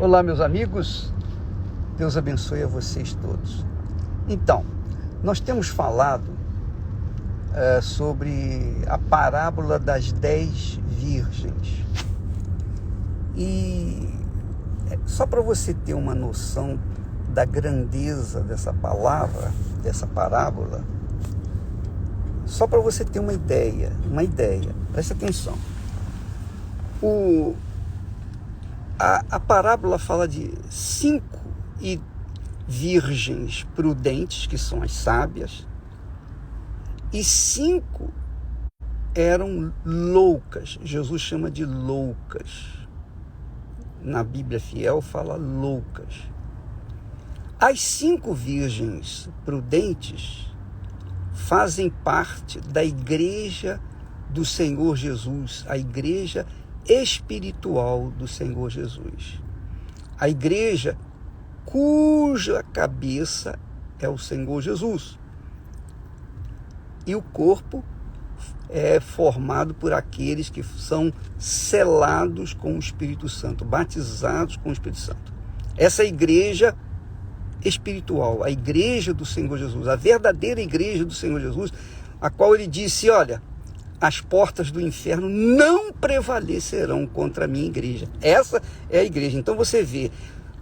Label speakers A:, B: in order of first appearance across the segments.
A: Olá, meus amigos, Deus abençoe a vocês todos. Então, nós temos falado sobre a parábola das 10 virgens. E só para você ter uma noção da grandeza dessa palavra, dessa parábola, só para você ter uma ideia, presta atenção. A parábola fala de 5 virgens prudentes, que são as sábias, e 5 eram loucas. Jesus chama de loucas. Na Bíblia Fiel fala loucas. As 5 virgens prudentes fazem parte da igreja do Senhor Jesus, a igreja espiritual do Senhor Jesus. A igreja cuja cabeça é o Senhor Jesus. E o corpo é formado por aqueles que são selados com o Espírito Santo, batizados com o Espírito Santo. Essa igreja espiritual, a igreja do Senhor Jesus, a verdadeira igreja do Senhor Jesus, a qual ele disse, olha, as portas do inferno não prevalecerão contra a minha igreja. Essa é a igreja. Então você vê,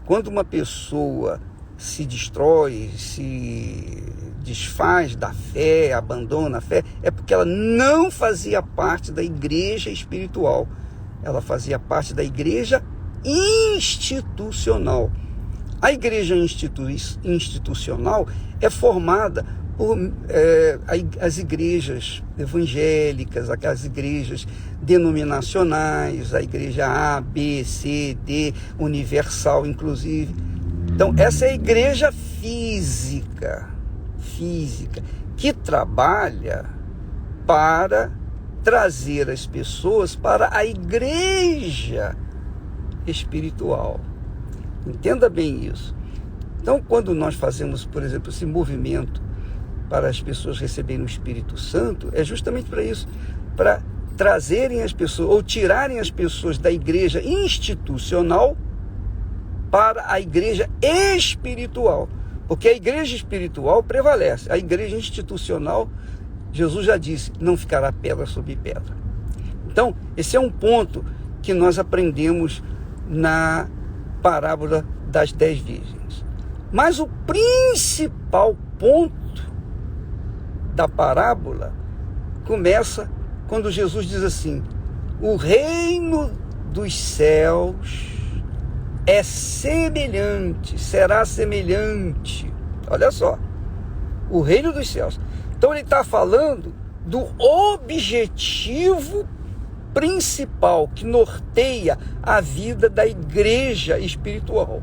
A: quando uma pessoa se destrói, se desfaz da fé, abandona a fé, é porque ela não fazia parte da igreja espiritual. Ela fazia parte da igreja institucional. A igreja institucional é formada por as igrejas evangélicas, as igrejas denominacionais, a igreja A, B, C, D, universal, inclusive. Então, essa é a igreja física, que trabalha para trazer as pessoas para a igreja espiritual. Entenda bem isso. Então, quando nós fazemos, por exemplo, esse movimento para as pessoas receberem o Espírito Santo, é justamente para isso, para trazerem as pessoas, ou tirarem as pessoas da igreja institucional para a igreja espiritual. Porque a igreja espiritual prevalece. A igreja institucional, Jesus já disse, não ficará pedra sobre pedra. Então, esse é um ponto que nós aprendemos na parábola das 10 virgens. Mas o principal ponto da parábola começa quando Jesus diz assim: o reino dos céus é semelhante, será semelhante. Olha só, o reino dos céus. Então ele está falando do objetivo principal que norteia a vida da igreja espiritual.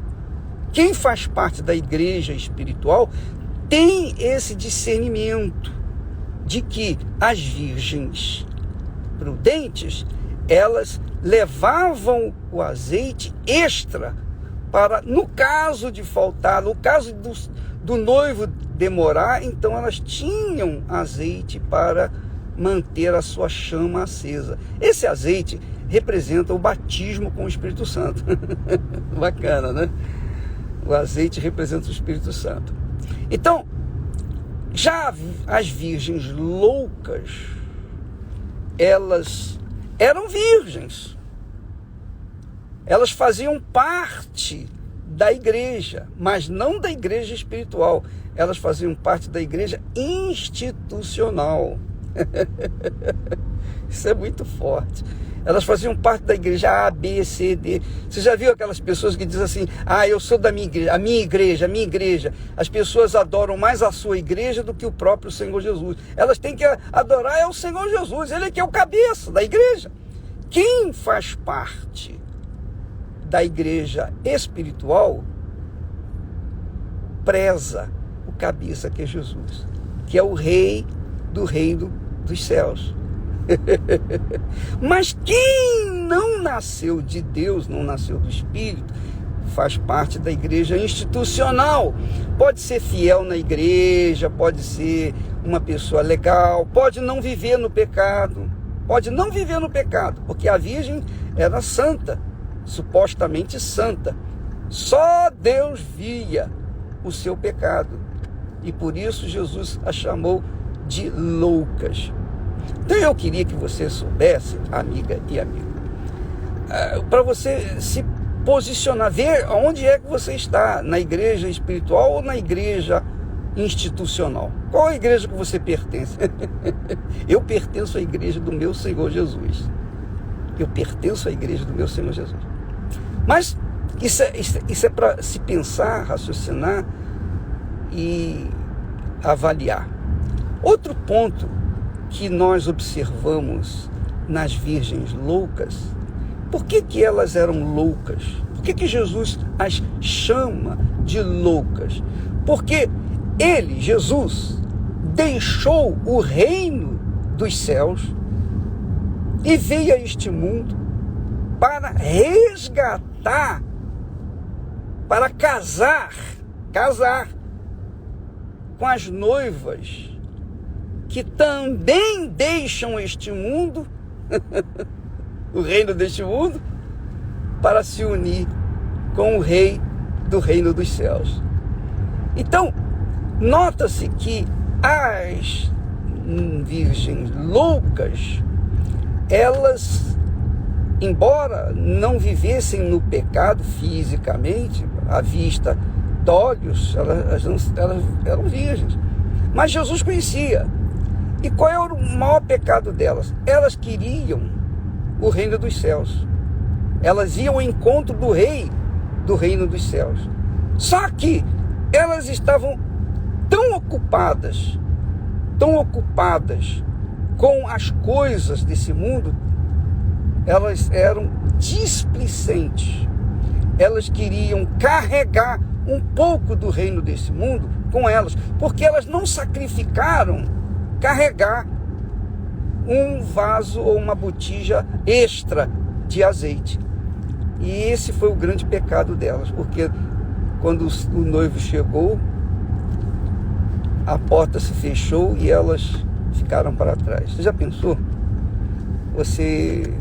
A: Quem faz parte da igreja espiritual tem esse discernimento de que as virgens prudentes, elas levavam o azeite extra para, no caso de faltar, no caso do noivo demorar, então elas tinham azeite para manter a sua chama acesa. Esse azeite representa o batismo com o Espírito Santo. Bacana, né? O azeite representa o Espírito Santo. Então, já as virgens loucas, elas eram virgens. Elas faziam parte da igreja, mas não da igreja espiritual. Elas faziam parte da igreja institucional. Isso é muito forte. Elas faziam parte da igreja A, B, C, D. Você já viu aquelas pessoas que dizem assim: ah, eu sou da minha igreja, a minha igreja. As pessoas adoram mais a sua igreja do que o próprio Senhor Jesus. Elas têm que adorar é o Senhor Jesus. Ele que é o cabeça da igreja. Quem faz parte da igreja espiritual preza o cabeça, que é Jesus, que é o rei do reino dos céus. Mas quem não nasceu de Deus, não nasceu do Espírito, faz parte da igreja institucional. Pode ser fiel na igreja, pode ser uma pessoa legal, pode não viver no pecado, porque a virgem era santa, supostamente santa, Só Deus via o seu pecado. E por isso Jesus a chamou de loucas. Então eu queria que você soubesse, amiga e amigo, para você se posicionar, ver onde é que você está, na igreja espiritual ou na igreja institucional. Qual a igreja que você pertence? Eu pertenço à igreja do meu Senhor Jesus. Eu pertenço à igreja do meu Senhor Jesus. Mas isso é para se pensar, raciocinar e avaliar. Outro ponto que nós observamos nas virgens loucas, por que elas eram loucas? Por que Jesus as chama de loucas? Porque ele, Jesus, deixou o reino dos céus e veio a este mundo para resgatar, para casar com as noivas que também deixam este mundo, o reino deste mundo, para se unir com o rei do reino dos céus. Então, nota-se que as virgens loucas, elas, embora não vivessem no pecado fisicamente, à vista de olhos, elas eram virgens. Mas Jesus conhecia. E qual era o maior pecado delas? Elas queriam o reino dos céus. Elas iam ao encontro do rei do reino dos céus. Só que elas estavam tão ocupadas com as coisas desse mundo, elas eram displicentes. Elas queriam carregar um pouco do reino desse mundo com elas, porque elas não sacrificaram carregar um vaso ou uma botija extra de azeite. E esse foi o grande pecado delas, porque quando o noivo chegou, a porta se fechou e elas ficaram para trás. Você já pensou? Você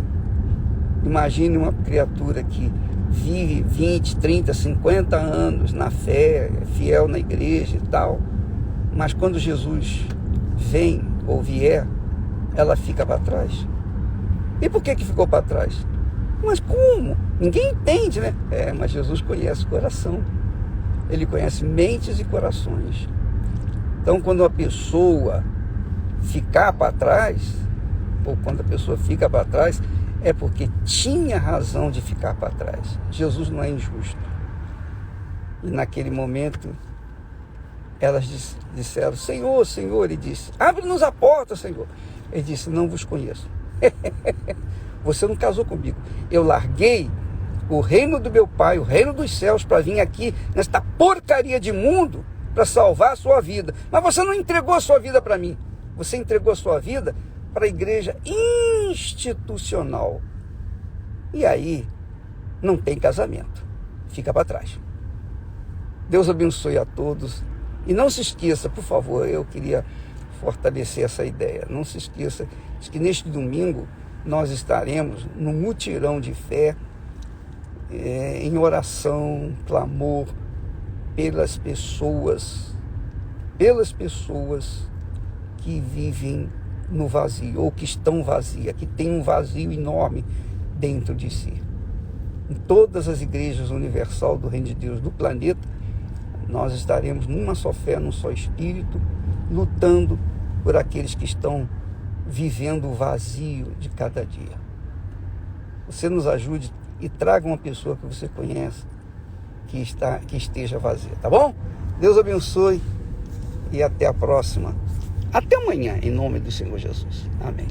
A: imagine uma criatura que vive 20, 30, 50 anos na fé, fiel na igreja e tal, mas quando Jesus vem ou vier, ela fica para trás. E por que ficou para trás? Mas como? Ninguém entende, né? Mas Jesus conhece o coração. Ele conhece mentes e corações. Então, quando uma pessoa ficar para trás, ou quando a pessoa fica para trás, é porque tinha razão de ficar para trás. Jesus não é injusto. E naquele momento, elas disseram: Senhor, Senhor. Ele disse: abre-nos a porta, Senhor. Ele disse: não vos conheço. Você não casou comigo. Eu larguei o reino do meu pai, o reino dos céus, para vir aqui nesta porcaria de mundo para salvar a sua vida. Mas você não entregou a sua vida para mim. Você entregou a sua vida para a igreja institucional. E aí não tem casamento. Fica para trás. Deus abençoe a todos. E não se esqueça, por favor, eu queria fortalecer essa ideia. Não se esqueça de que neste domingo nós estaremos no mutirão de fé, em oração, clamor pelas pessoas que vivem no vazio, ou que estão vazias, que têm um vazio enorme dentro de si. Em todas as igrejas universal do Reino de Deus do planeta, nós estaremos numa só fé, num só espírito, lutando por aqueles que estão vivendo o vazio de cada dia. Você nos ajude e traga uma pessoa que você conhece que esteja vazia, tá bom? Deus abençoe e até a próxima. Até amanhã, em nome do Senhor Jesus. Amém.